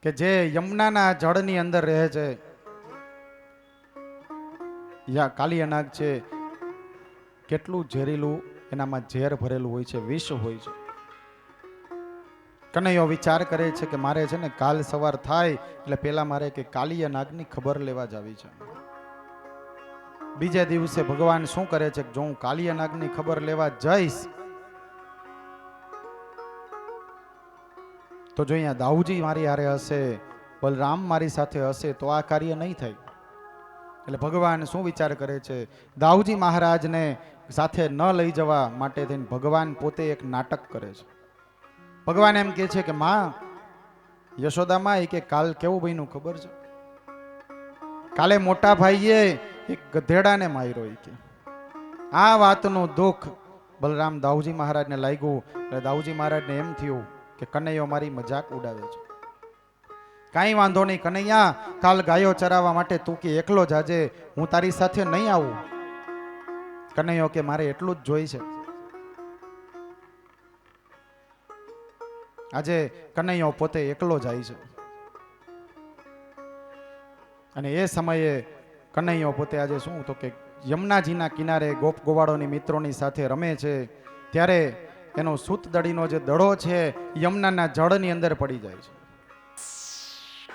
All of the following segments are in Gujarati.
કે જે યમુનાના જળની અંદર રહે છે, યા કાલિયા નાગ છે, કેટલું ઝેરીલું એનામાં ઝેર ભરેલું હોય છે, વિષ હોય છે. કનૈયો વિચાર કરે છે કે મારે છે ને કાલ સવાર થાય એટલે પેલા મારે કે કાલિયા નાગની ખબર લેવા જાવી છે. બીજે દિવસે ભગવાન શું કરે છે, જો હું કાલિયા નાગની ખબર લેવા જઈશ તો જો અહીંયા દાઉજી મારી હારે હશે, બલરામ મારી સાથે હશે તો આ કાર્ય નહીં થાય. એટલે ભગવાન શું વિચાર કરે છે, દાઉજી મહારાજને સાથે ન લઈ જવા માટે થઈને ભગવાન પોતે એક નાટક કરે છે. ભગવાન એમ કહે છે કે માં, યશોદામાં એ કે કાલ કેવું બન્યું ખબર છે? કાલે મોટા ભાઈએ એક ગધેડાને માર્યો. કે આ વાતનું દુઃખ બલરામ દાઉજી મહારાજને લાગ્યું. એટલે દાઉજી મહારાજને એમ થયું કે કનૈયો મારી મજાક ઉડાવે છે. કાંઈ વાંધો નહીં કનૈયા, કાલ ગાયો ચરાવવા માટે તું કે એકલો જાજે, હું તારી સાથે નહીં આવું. કનૈયો કે મારે એટલું જ જોઈ છે. આજે કનૈયો પોતે એકલો જાય છે અને એ સમયે કનૈયો પોતે આજે શું તો કે યમુનાજીના કિનારે ગોપ ગોવાળોની મિત્રોની સાથે રમે છે. ત્યારે એનો સૂતદડીનો જે દડો છે યમુનાના જળની અંદર પડી જાય છે.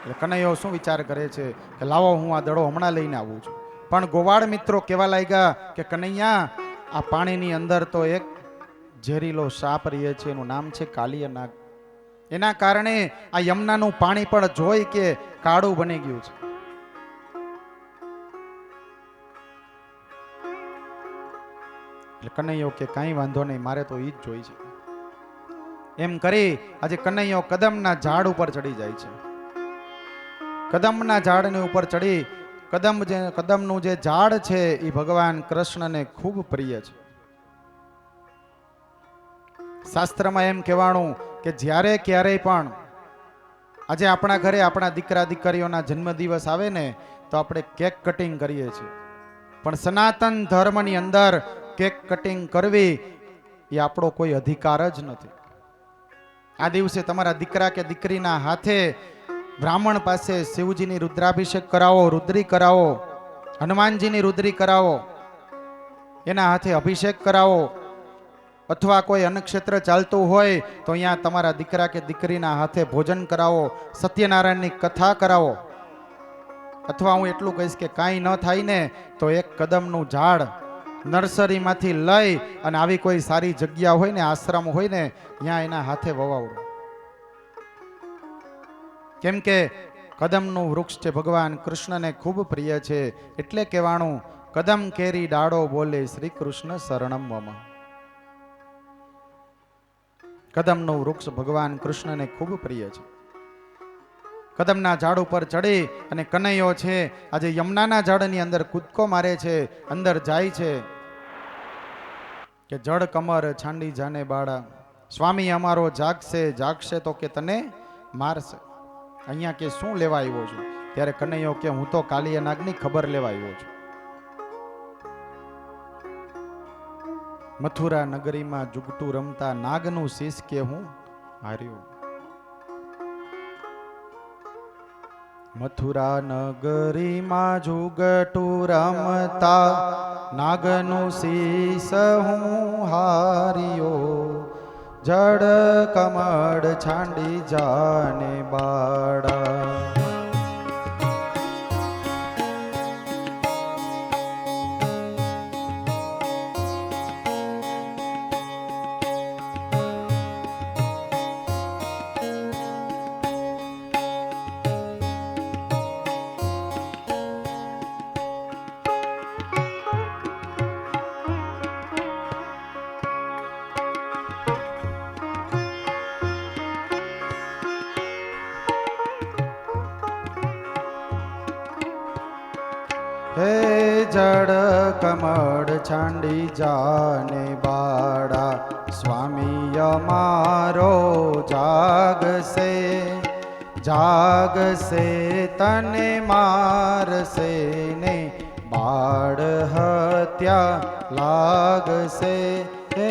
એટલે કનૈયો શું વિચાર કરે છે કે લાવો હું આ દડો હમણાં લઈને આવું છું. પણ ગોવાળ મિત્રો કેવા લાગ્યા કે કનૈયા, આ પાણીની અંદર તો એક ઝેરીલો સાપ રહે છે, એનું નામ છે કાલિયા નાગ. એના કારણે આ યમુનાનું પાણી પણ જોઈ કે કાળું બની ગયું છે. એટલે કનૈયો કે કાંઈ વાંધો નહીં, મારે તો ઈ જ જોઈ છે. એમ કરી આજે કનૈયો કદમના ઝાડ ઉપર ચડી જાય છે. કદમના ઝાડની ઉપર ચડી, કદમનું જે ઝાડ છે એ ભગવાન કૃષ્ણને ખૂબ પ્રિય છે. શાસ્ત્રમાં એમ કહેવાનું કે જ્યારે ક્યારેય પણ આજે આપણા ઘરે આપણા દીકરા દીકરીઓના જન્મદિવસ આવે ને તો આપણે કેક કટિંગ કરીએ છીએ. પણ સનાતન ધર્મની અંદર કેક કટિંગ કરવી એ આપણો કોઈ અધિકાર જ નથી. આ દિવસે તમારા દીકરા કે દીકરીના હાથે બ્રાહ્મણ પાસે શિવજીની રુદ્રાભિષેક કરાવો, રુદ્રી કરાવો, હનુમાનજીની રુદ્રી કરાવો, એના હાથે અભિષેક કરાવો. અથવા કોઈ અન્નક્ષેત્ર ચાલતું હોય તો અહીંયા તમારા દીકરા કે દીકરીના હાથે ભોજન કરાવો, સત્યનારાયણની કથા કરાવો. અથવા હું એટલું કહીશ કે કાંઈ ન થાય ને તો એક કદમનું ઝાડ નર્સરીમાંથી લઈ અને આવી કોઈ સારી જગ્યા હોય ને, આશ્રમ હોય ને, ત્યાં એના હાથે વવાવડો. કેમ કે કદમનું વૃક્ષ છે ભગવાન કૃષ્ણને ખૂબ પ્રિય છે. એટલે કહેવાનું કદમ કેરી ડાળો બોલે શ્રી કૃષ્ણ શરણમ મમ. કદમનું વૃક્ષ ભગવાન કૃષ્ણને ખૂબ પ્રિય છે. કદમના ઝાડ ઉપર ચડી અને કનૈયો છે આજે યમુનાના ઝાડની અંદર કૂદકો મારે છે, અંદર જાય છે કે જળ કમર છાંડી જાને બાળા, સ્વામી અમારો જાગશે જાગશે તો કે તને મારશે. અહીંયા કે શું લેવા આવ્યો છું? ત્યારે કનૈયો કે હું તો કાલિયા નાગની ખબર લેવા આવ્યો છું. મથુરા નગરીમાં જુગટું રમતા નાગનું શીશ કે હું હાર્યો. મથુરા નગરીમાં જુગટું રમતા નાગનું શીશ હું હાર્યો, જડ કમળ છાંડી જાને બાળા. હે જડ કમળ છાંડી જાને બાળા, સ્વામી અમારો જાગશે જાગશે તને મારશે ને બાળ હત્યા લાગશે. હે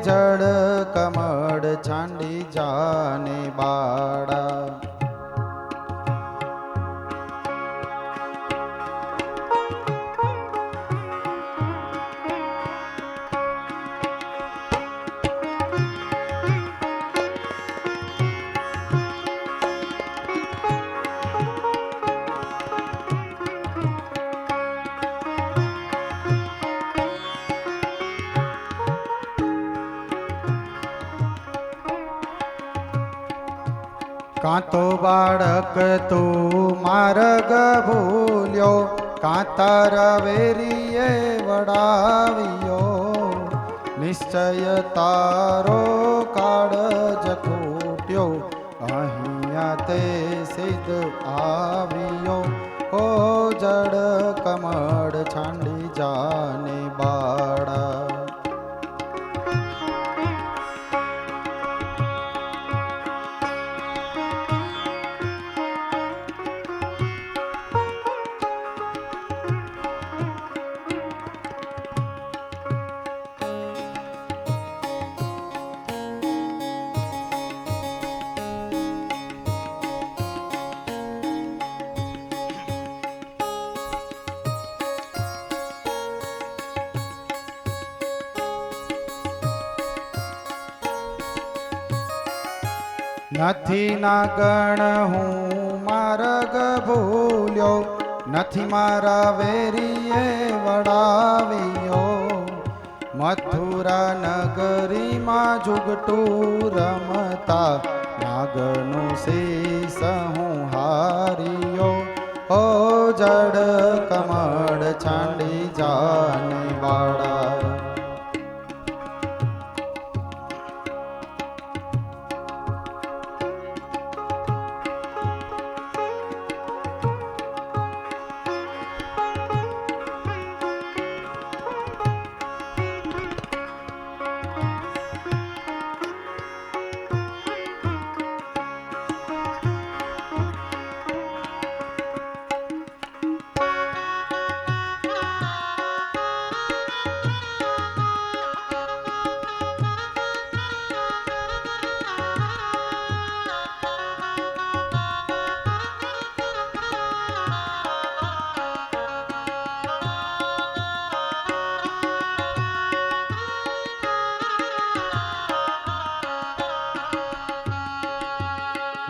જડ કમળ છાંડી જાને બાળા. કાં તો બાળક તું માર્ગ ભૂલ્યો, કાં તારા વેરીએ વડાવ્યો, નિશ્ચય તારો કાળજ ખૂટ્યો, અહીંયા તે સિદ્ધ આવ્યો, ઓ જડ કમળ છાંડી જાને બાળા. નથી ના ગણ હું માર્ગ ભૂલ્યો, નથી મારા વેરીએ વડાવ્યો, મથુરા નગરીમાં જુગટું રમતા નાગનું શીશ હું હાર્યો, હો જડ કમળ છાંડી જાને વાળા.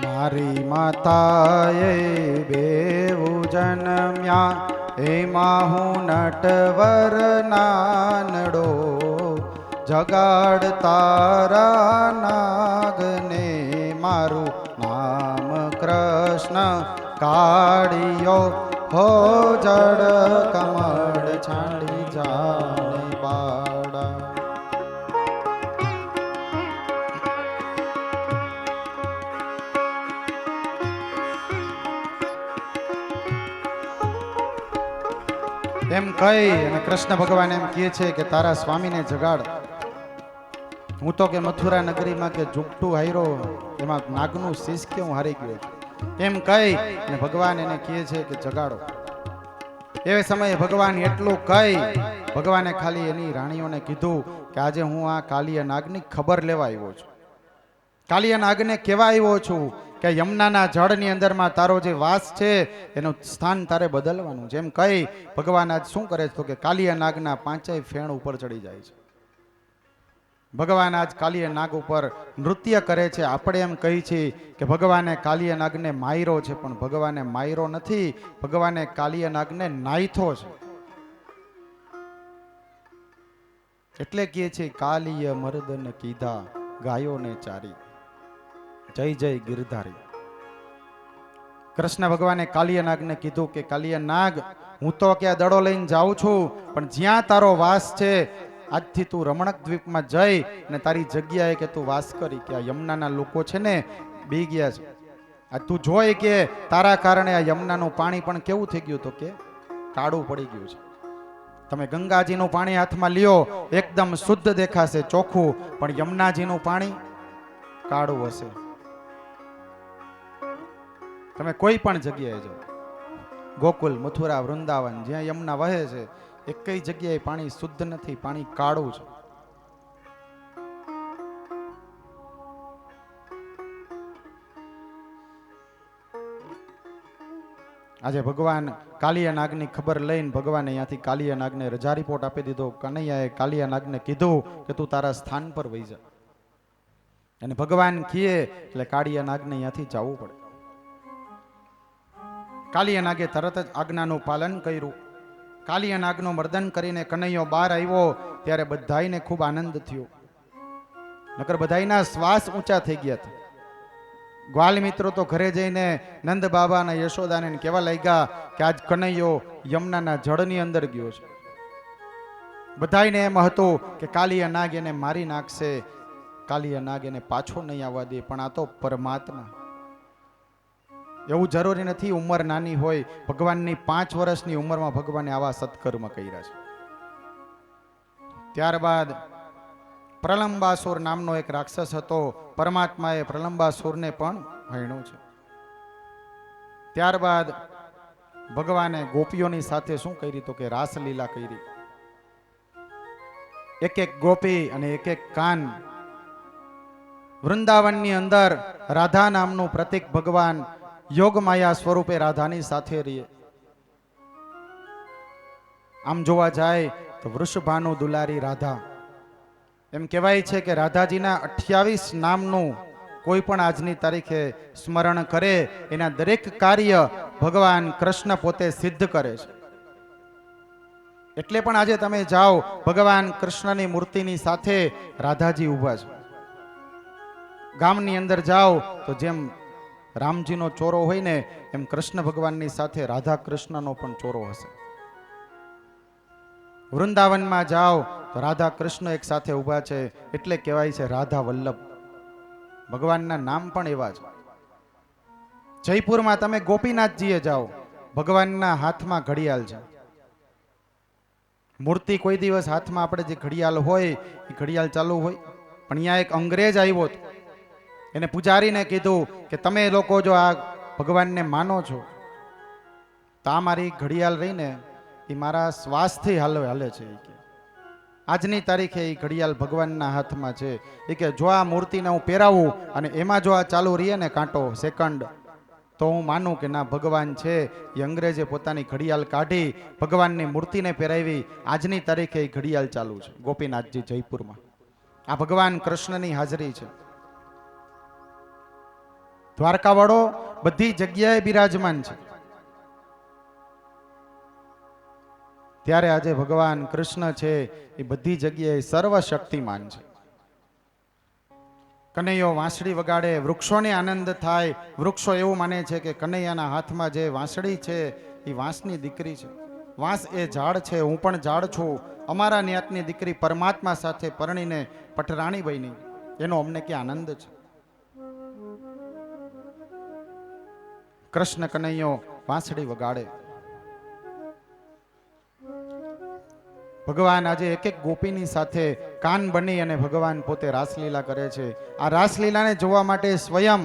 મારી માતાએ બેવું જન્મ્યા, એમાં હું નટવર નાનડો, જગાડ તારા નાગને મારું નામ કૃષ્ણ કાઢ્યો, હો જડ કમળ છાંડી જાને બાળા. એમ કહી અને કૃષ્ણ ભગવાન એમ કહે છે કે તારા સ્વામીને જગાડ. હું તો કે મથુરા નગરીમાં કે ઝૂકટું હાર્યો, એમાં નાગનું શીશ કે હું હારી ગયો એમ કહી અને ભગવાન એને કહે છે કે જગાડો. એ સમયે ભગવાન એટલું કહી ભગવાને ખાલી એની રાણીઓને કીધું કે આજે હું આ કાલિય નાગની ખબર લેવા આવ્યો છું. કાલિય નાગને કહેવા આવ્યો છું કે યમુનાના જળની અંદરમાં તારો જે વાસ છે એનું સ્થાન તારે બદલવાનું. જેમ કહી ભગવાન આજ શું કરે છે તો કે કાલિય નાગના પાંચેય ફેણ ઉપર ચડી જાય છે. ભગવાન આજ કાલિય નાગ ઉપર નૃત્ય કરે છે. આપણે એમ કહી છીએ કે ભગવાને કાલિય નાગને માર્યો છે, પણ ભગવાને માર્યો નથી, ભગવાને કાલિય નાગને નાયથો છે. એટલે કહે છે કાલિય મર્દન કીધા ગાયોને ચારી, જય જય ગિરધારી. કૃષ્ણ ભગવાને કાલિય નાગને કીધું કે કાલિય નાગ, હું તો કે દડો લઈને જાઉં છું, પણ જ્યાં તારો વાસ છે આજથી તું રમણક દ્વીપમાં જઈ અને તારી જગ્યાએ કે તું વાસ કરી. કે આ યમુનાના લોકો છે ને બી ગયા છે. આ તું જોઈ કે તારા કારણે આ યમુનાનું પાણી પણ કેવું થઈ ગયું તો કે કાળું પડી ગયું છે. તમે ગંગાજીનું પાણી હાથમાં લ્યો એકદમ શુદ્ધ દેખાશે, ચોખ્ખું, પણ યમુનાજીનું પાણી કાળું હશે. તમે કોઈ પણ જગ્યાએ જાઓ, ગોકુલ, મથુરા, વૃંદાવન, જ્યાં યમુના વહે છે એક કઈ જગ્યાએ પાણી શુદ્ધ નથી, પાણી કાળું છે. આજે ભગવાન કાલિય નાગની ખબર લઈને ભગવાને અહીંયાથી કાલિય નાગને રજા રિપોર્ટ આપી દીધો. કનૈયાએ કાલિય નાગને કીધું કે તું તારા સ્થાન પર વહી જા. અને ભગવાન કહે એટલે કાલિય નાગને અહીંયાથી જવું પડે. કાલિય નાગે તરત જ આજ્ઞાનું પાલન કર્યું. કાલિય નાગનું મર્દન કરીને કનૈયો બહાર આવ્યો ત્યારે બધાઈને ખૂબ આનંદ થયો. નકર બધાઈના શ્વાસ ઊંચા થઈ ગયા હતા. ગ્વાલ મિત્રો તો ઘરે જઈને નંદ બાબા અને યશોદાને કહેવા લાગ્યા કે આજ કનૈયો યમુનાના જળની અંદર ગયો છે. બધાયને એમ હતું કે કાલિયા નાગ એને મારી નાખશે, કાલિયા નાગ એને પાછો નહીં આવવા દે, પણ આ તો પરમાત્મા. એવું જરૂરી નથી ઉંમર નાની હોય. ભગવાનની 5 વર્ષની ઉંમરમાં ભગવાને આવા સત્કર્મ કર્યા છે. ત્યારબાદ પ્રલંબાસુર નામનો એક રાક્ષસ હતો. પરમાત્માએ પ્રલંબાસુરને પણ હણ્યો છે. ત્યારબાદ ભગવાને ગોપીઓની સાથે શું કર્યું તો કે રાસલીલા કરી. એક એક ગોપી અને એક એક કાન. વૃંદાવનની અંદર રાધા નામનું પ્રતીક ભગવાન યોગમાયા સ્વરૂપે રાધાની સાથે રહીએ. આમ જોવા જાય તો વૃષભાનુ દુલારી રાધા. એમ કહેવાય છે કે રાધાજીના 28 નામનું કોઈ પણ આજની તારીખે સ્મરણ કરે એના દરેક કાર્ય ભગવાન કૃષ્ણ પોતે સિદ્ધ કરે છે. એટલે પણ આજે તમે જાઓ ભગવાન કૃષ્ણની મૂર્તિની સાથે રાધાજી ઊભા છે. ગામની અંદર જાઓ તો જેમ રામજીનો ચોરો હોય ને એમ કૃષ્ણ ભગવાનની સાથે રાધા કૃષ્ણનો પણ ચોરો હશે. વૃંદાવનમાં જાઓ તો રાધા કૃષ્ણ એક સાથે ઊભા છે, એટલે કહેવાય છે રાધા વલ્લભ. ભગવાનના નામ પણ એવા છે. જયપુરમાં તમે ગોપીનાથજીએ જાઓ, ભગવાનના હાથમાં ઘડિયાળ છે. મૂર્તિ કોઈ દિવસ હાથમાં આપણે જે ઘડિયાળ હોય એ ઘડિયાળ ચાલુ હોય, પણ અહીંયા એક અંગ્રેજ આવ્યો હતો. એને પૂજારીને કીધું કે તમે લોકો જો આ ભગવાનને માનો છો તો આ મારી ઘડિયાળ રહીને એ મારા શ્વાસથી હાલે છે. આજની તારીખે એ ઘડિયાળ ભગવાનના હાથમાં છે. એ કે જો આ મૂર્તિને હું પહેરાવું અને એમાં જો આ ચાલુ રહીએ ને કાંટો સેકન્ડ, તો હું માનું કે ના ભગવાન છે. એ અંગ્રેજે પોતાની ઘડિયાળ કાઢી ભગવાનની મૂર્તિને પહેરાવી. આજની તારીખે એ ઘડિયાળ ચાલુ છે ગોપીનાથજી જયપુરમાં. આ ભગવાન કૃષ્ણની હાજરી છે. દ્વારકાવાળો બધી જગ્યાએ બિરાજમાન છે. ત્યારે આજે ભગવાન કૃષ્ણ છે એ બધી જગ્યાએ સર્વશક્તિમાન છે. કનૈયો વાંસળી વગાડે, વૃક્ષોને આનંદ થાય. વૃક્ષો એવું માને છે કે કનૈયાના હાથમાં જે વાંસળી છે એ વાંસની દીકરી છે. વાંસ એ ઝાડ છે, હું પણ ઝાડ છું. અમારા ન્યાતની દીકરી પરમાત્મા સાથે પરણીને પટરાણી બની, એનો અમને કે આનંદ છે. કૃષ્ણ કનૈયો વાંસળી વગાડે. ભગવાન આજે એક એક ગોપીની સાથે કાન બની અને ભગવાન પોતે રાસલીલા કરે છે. આ રાસલીલાને જોવા માટે સ્વયં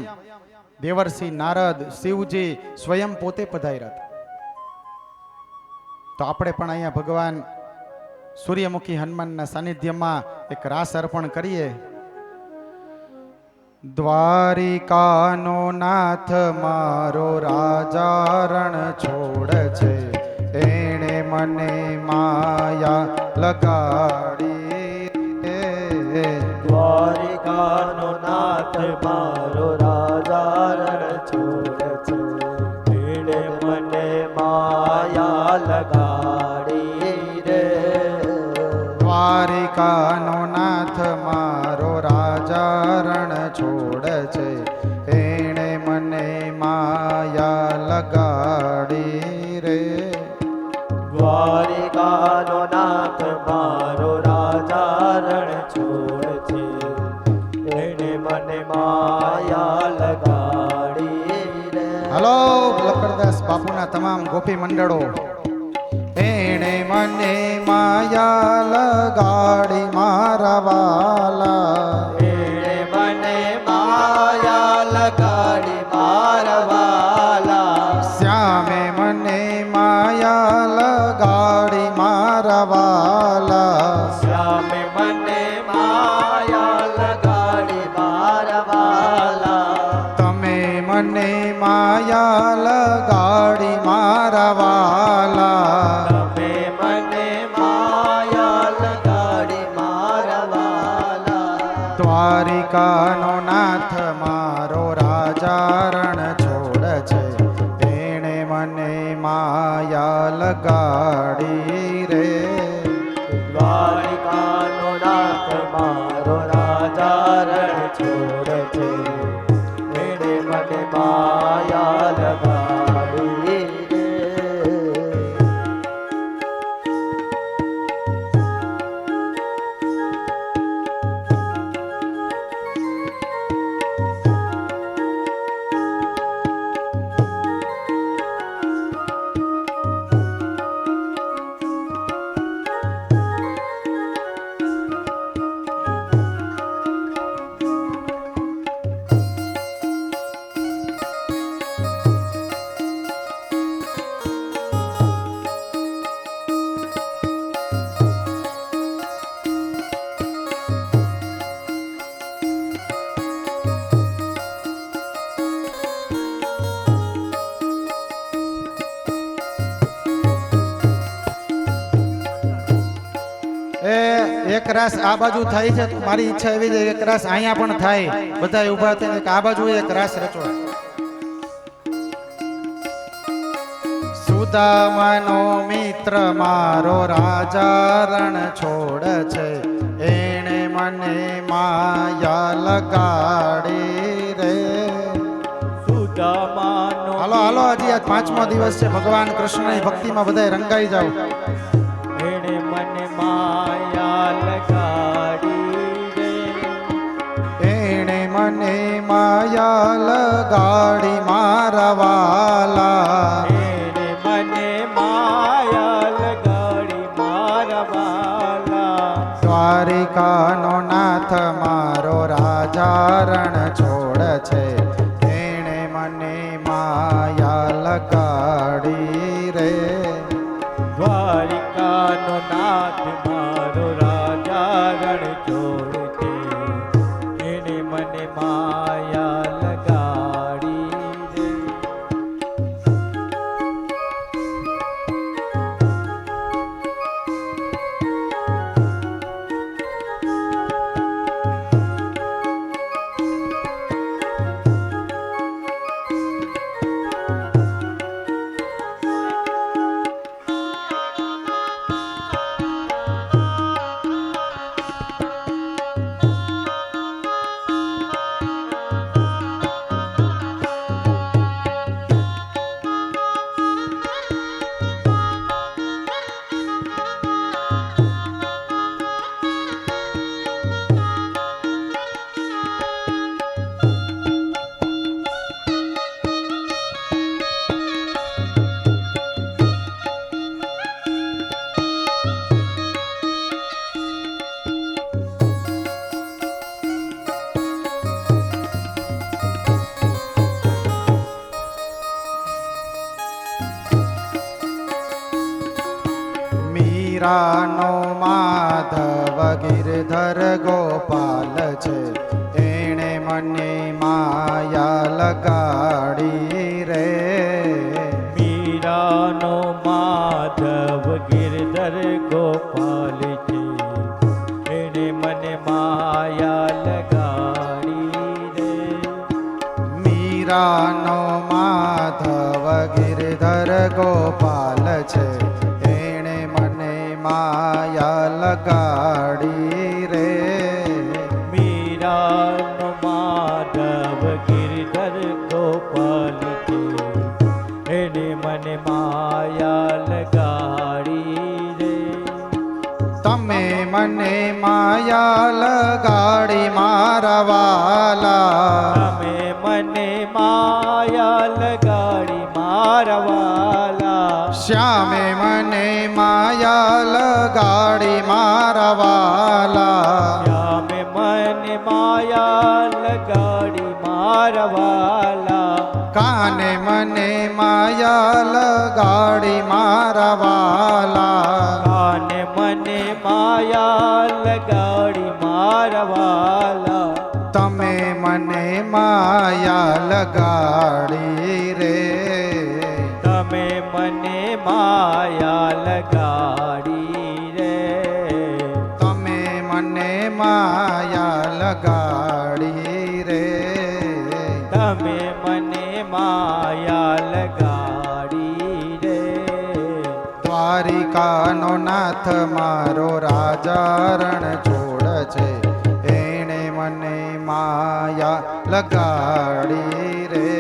દેવર્ષિ નારદ, શિવજી સ્વયં પોતે પધાર્યા હતા. તો આપણે પણ અહીંયા ભગવાન સૂર્યમુખી હનુમાનના સાનિધ્યમાં એક રાસ અર્પણ કરીએ. દ્વારિકાનો નાથ મારો રાજા રણ છોડ છે, એણે મને માયા લગાડી. દ્વારિકાનો નાથ મારો રાજા રણ છોડ છે, એણે મને માયા લગાડી રે. દ્વારિકાનો નાથ મારો રાજા રણ છોડ છે, એણે મને માયા લગાડી રે. દ્વારિકાનો નાથ મારો રાજા રણ છોડ છે, એણે મને માયા લગાડી રે. હલો લખનદાસ બાપુના તમામ ગોપી મંડળો. એણે મને માયા લગાડી મારા વાલા, એણે મને માયા લગાડી મારા વાલા. શ્યામે મને માયા લગાડી મારા વાલા. શ્યામે મને માયા લગાડી મારા વાલા. તમે મને માયા લગાડી મારા વાલા. તમે મને માયા લગાડી મારા વાલા. દ્વારિકાનો નાથ મારો રાજા રણ છોડ છે, એણે મને માયા લગાડી રે. દ્વારિકાનો નાથ મારો રાજા રણ છોડ છે, એણે મને એક રાસ આ બાજુ થાય છે તો મારી ઈચ્છા એવી છે એક રાસ અહીંયા પણ થાય, બધા ઊભા થઈને કે આ બાજુ એક રાસ રચવા. સુદામાનો મિત્ર મારો રાજા રણ છોડ છે, એણે મને માયા લગાડી રે. સુદામાનો હાલો હાલો, હજી આજ 5મો દિવસ છે, ભગવાન કૃષ્ણની ભક્તિમાં બધાય રંગાઈ જાવ. એણે મને માયા લગાડી રે. એણે મને માયા લગાડી મારા વાલા. એણે મને માયા લગાડી મારા વાલા. દ્વારિકાનો નાથ મારો રાજા રણ છોડ છે, એણે મને માયા લગાડી રે. દ્વારિકાનો નાથ મારો રાજા રણ છોડ છે, એણે મને માયા લગાડી રે. મીરાનો માધવ ગિરધર ગોપાલ છે, એણે મને માયા લગાડી રે. મીરાનો માધવ ગિરધર ગોપાલ છે, એણે મને માયા લગાડી રે. મીરાનો માધવ ગિરધર ગોપાલ છે, એણે મને માયા લગાડી રે. મીરાનો માધવ ગિરધર ગોપાલ છે, એણે મને માયા લગાડી રે. તમે મને માયા લગાડી મારા વાલા. તમે મને માયા લગાડી મારા વાલા. શ્યામે મને માયા લગાડી મારા વાલા. શ્યામે મને માયા લગાડી મારા વાલા. કાને મને માયા લગાડી મારા વાલા. કાને મને માયા લગાડી મારા વાલા. તમે મને માયા લગાડી રે. તમે મને માયા લગાડી રે. તમે મને માયા લગાડી રે. તમે મને માયા લગાડી રે. દ્વારિકાનો નાથ મારો રાજા રણ છોડ છે, એણે મને માયા લગાડી રે.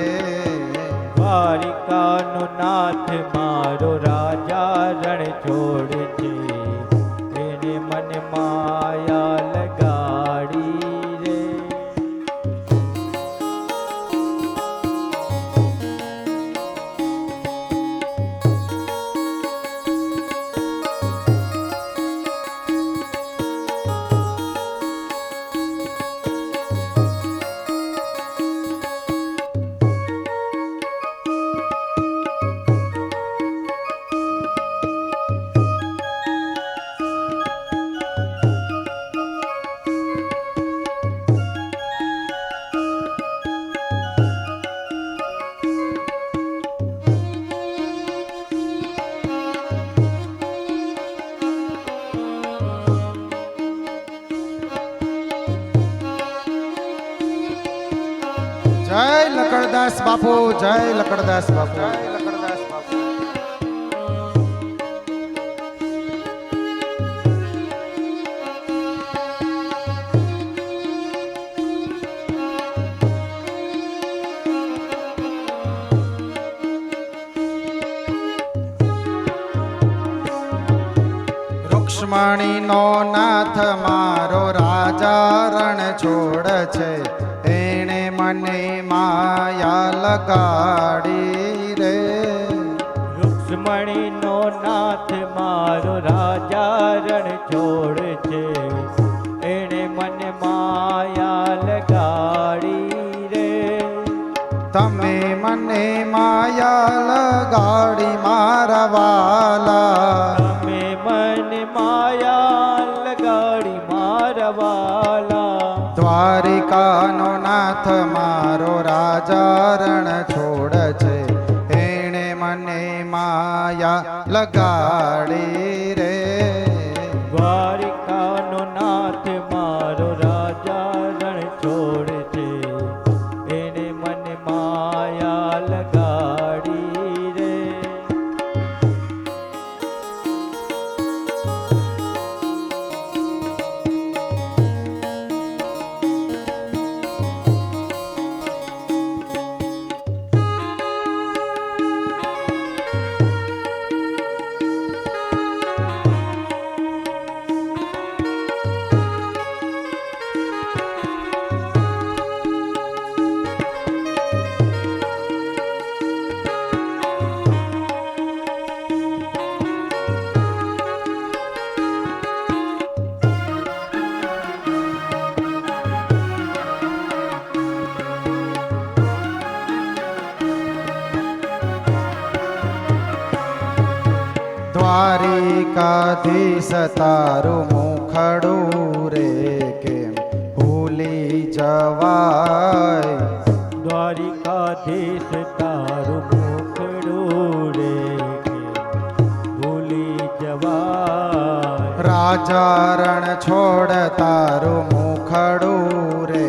દ્વારિકાનો નાથ મારો રાજા રણ છોડ છે, એને મને માયા લગાડી રે. લકડદાસ બાપુ, જય લકડદાસ બાપુ. રૂક્ષ્મણીનો નાથ મારો રાજા રણ છોડ છે, એણે મને માયા લગાડી રે. રૂક્ષ્મણીનો નાથ મારો રાજા રણ છોડ છે, એણે મને માયા લગાડી રે. તમે મને માયા લગાડી મારા વાલા, તમે મને માયા લગાડી મારા વાલા. દ્વારિકાનો નાથ મારો રાજા રણ છોડ છે, એણે મને માયા લગાડી રે. દ્વારિકાનો નાથ મારો રાજા રણ છોડ છે, એને મને માયા લગાડી રે. દ્વારિકાધીશ તારું મુખડું રે કેમ ભૂલી જવાય. દ્વારિકાધીશ તારું મુખડું રે ભૂલી જવાય. રાજા રણ છોડ તારું મુખડું રે